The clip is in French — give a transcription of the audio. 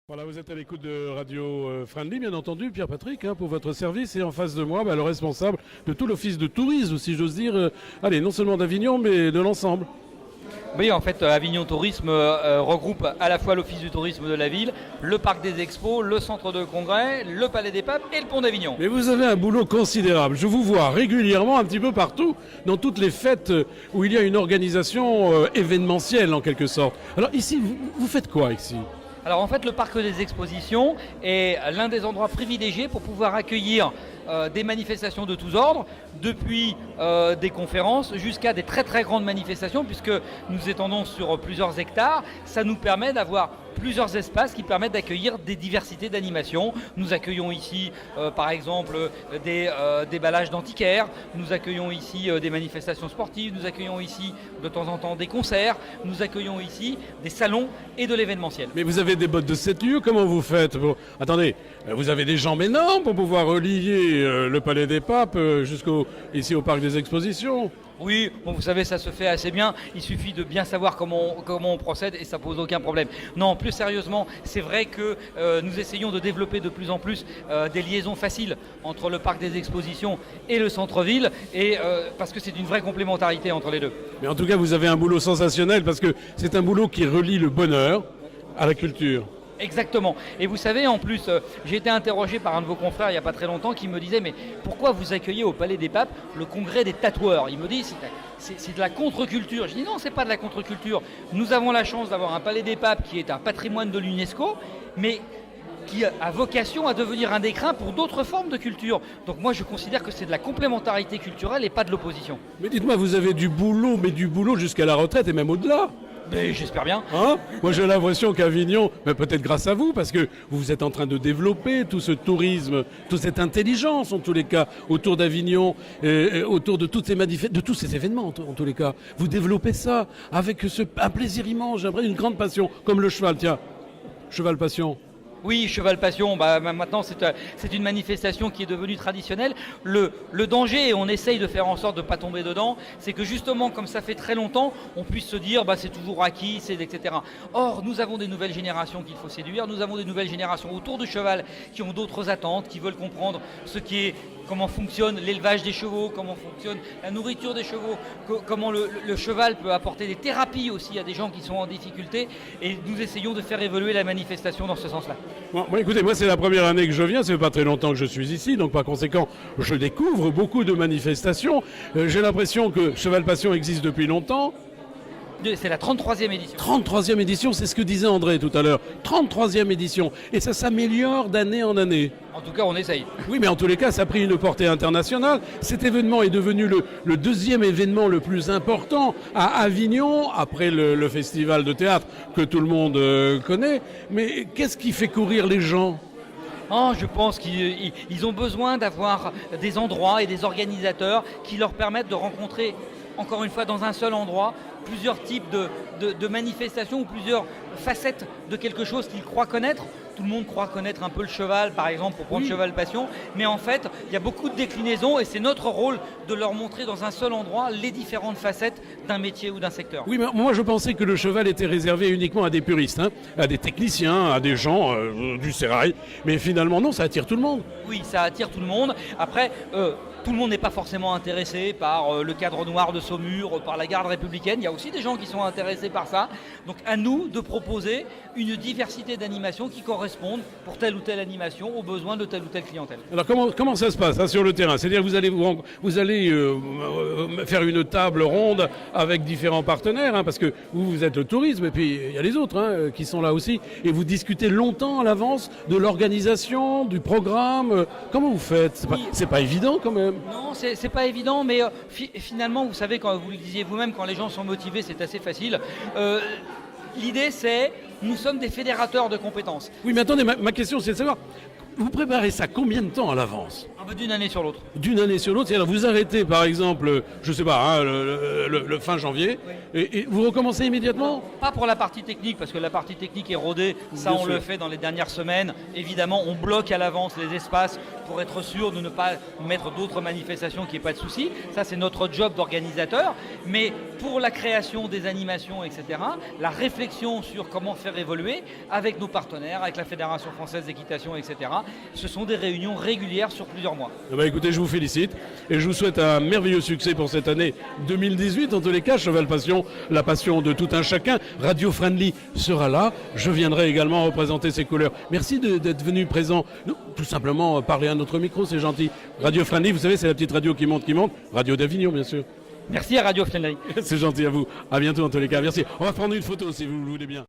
Voilà, vous êtes à l'écoute de Radio Friendly, bien entendu, Pierre-Patrick, pour votre service. Et en face de moi, le responsable de tout l'office de tourisme, si j'ose dire, non seulement d'Avignon, mais de l'ensemble. Oui, en fait, Avignon Tourisme regroupe à la fois l'office du tourisme de la ville, le parc des expos, le centre de congrès, le palais des papes et le pont d'Avignon. Mais vous avez un boulot considérable. Je vous vois régulièrement un petit peu partout, dans toutes les fêtes où il y a une organisation événementielle en quelque sorte. Alors ici, vous faites quoi ici ? Alors en fait, le parc des expositions est l'un des endroits privilégiés pour pouvoir accueillir des manifestations de tous ordres, depuis des conférences jusqu'à des très très grandes manifestations, puisque nous étendons sur plusieurs hectares. Ça nous permet d'avoir plusieurs espaces qui permettent d'accueillir des diversités d'animations. Nous accueillons ici par exemple des déballages d'antiquaires, nous accueillons ici des manifestations sportives, nous accueillons ici de temps en temps des concerts, nous accueillons ici des salons et de l'événementiel. Mais vous avez des bottes de 7 lieues, comment vous faites ? Attendez, vous avez des jambes énormes pour pouvoir relier le palais des papes ici au parc des expositions. Oui, bon, vous savez, ça se fait assez bien. Il suffit de bien savoir comment on procède et ça pose aucun problème. Non, plus sérieusement, c'est vrai que nous essayons de développer de plus en plus des liaisons faciles entre le parc des expositions et le centre-ville, parce que c'est une vraie complémentarité entre les deux. Mais en tout cas, vous avez un boulot sensationnel parce que c'est un boulot qui relie le bonheur à la culture. Exactement. Et vous savez, en plus, j'ai été interrogé par un de vos confrères il n'y a pas très longtemps qui me disait « Mais pourquoi vous accueillez au Palais des Papes le congrès des tatoueurs ?» Il me dit « C'est de la contre-culture. » Je dis « Non, c'est pas de la contre-culture. Nous avons la chance d'avoir un Palais des Papes qui est un patrimoine de l'UNESCO, mais qui a vocation à devenir un écrin pour d'autres formes de culture. Donc moi, je considère que c'est de la complémentarité culturelle et pas de l'opposition. » Mais dites-moi, vous avez du boulot jusqu'à la retraite et même au-delà. Mais j'espère bien. Moi j'ai l'impression qu'Avignon, mais peut-être grâce à vous, parce que vous êtes en train de développer tout ce tourisme, toute cette intelligence en tous les cas, autour d'Avignon, autour de toutes ces de tous ces événements en tous les cas. Vous développez ça avec un plaisir immense, une grande passion, comme le cheval, tiens, cheval passion. Oui, Cheval Passion, maintenant c'est une manifestation qui est devenue traditionnelle. Le danger, et on essaye de faire en sorte de ne pas tomber dedans, c'est que justement, comme ça fait très longtemps, on puisse se dire c'est toujours acquis, etc. Or, nous avons des nouvelles générations qu'il faut séduire, nous avons des nouvelles générations autour du cheval qui ont d'autres attentes, qui veulent comprendre comment fonctionne l'élevage des chevaux, comment fonctionne la nourriture des chevaux, comment le cheval peut apporter des thérapies aussi à des gens qui sont en difficulté, et nous essayons de faire évoluer la manifestation dans ce sens-là. Bon, écoutez, moi c'est la première année que je viens, ça fait pas très longtemps que je suis ici, donc par conséquent je découvre beaucoup de manifestations. J'ai l'impression que Cheval Passion existe depuis longtemps. C'est la 33e édition. 33e édition, c'est ce que disait André tout à l'heure. 33e édition, et ça s'améliore d'année en année. En tout cas, on essaye. Oui, mais en tous les cas, ça a pris une portée internationale. Cet événement est devenu le deuxième événement le plus important à Avignon, après le festival de théâtre que tout le monde connaît. Mais qu'est-ce qui fait courir les gens ? Je pense qu'ils ont besoin d'avoir des endroits et des organisateurs qui leur permettent de rencontrer, encore une fois, dans un seul endroit, plusieurs types de manifestations ou plusieurs facettes de quelque chose qu'ils croient connaître. Tout le monde croit connaître un peu le cheval, par exemple, pour prendre Cheval Passion. Mais en fait, il y a beaucoup de déclinaisons et c'est notre rôle de leur montrer dans un seul endroit les différentes facettes d'un métier ou d'un secteur. Oui, mais moi je pensais que le cheval était réservé uniquement à des puristes, à des techniciens, à des gens du sérail. Mais finalement, non, ça attire tout le monde. Oui, ça attire tout le monde. Après, tout le monde n'est pas forcément intéressé par le cadre noir de Saumur, par la garde républicaine. Il y a aussi des gens qui sont intéressés par ça. Donc à nous de proposer une diversité d'animations qui correspondent pour telle ou telle animation aux besoins de telle ou telle clientèle. Alors comment ça se passe sur le terrain ? C'est-à-dire que vous allez faire une table ronde avec différents partenaires, parce que vous êtes le tourisme et puis il y a les autres qui sont là aussi. Et vous discutez longtemps à l'avance de l'organisation, du programme. Comment vous faites ? C'est pas évident quand même. Non, c'est pas évident, mais finalement, vous savez, quand vous le disiez vous-même, quand les gens sont motivés, c'est assez facile. L'idée, c'est, nous sommes des fédérateurs de compétences. Oui, mais attendez, ma question, c'est de savoir, vous préparez ça combien de temps à l'avance ? D'une année sur l'autre. D'une année sur l'autre, c'est-à-dire vous arrêtez par exemple, je sais pas, hein, le fin janvier, et vous recommencez immédiatement? Pas pour la partie technique, parce que la partie technique est rodée, ça Bien on sûr. le fait dans les dernières semaines. Évidemment, on bloque à l'avance les espaces pour être sûr de ne pas mettre d'autres manifestations, qu'il n'y ait pas de souci. Ça c'est notre job d'organisateur. Mais pour la création des animations, etc., la réflexion sur comment faire évoluer avec nos partenaires, avec la Fédération française d'équitation, etc., ce sont des réunions régulières sur plusieurs mois. Eh ben, écoutez, je vous félicite et je vous souhaite un merveilleux succès pour cette année 2018. En tous les cas, Cheval Passion, la passion de tout un chacun. Radio Friendly sera là. Je viendrai également représenter ses couleurs. Merci d'être venu présent. Nous, tout simplement, parler à notre micro, c'est gentil. Radio Friendly, vous savez, c'est la petite radio qui monte, qui monte. Radio d'Avignon, bien sûr. Merci à Radio Friendly. C'est gentil à vous. À bientôt en tous les cas. Merci. On va prendre une photo si vous le voulez bien.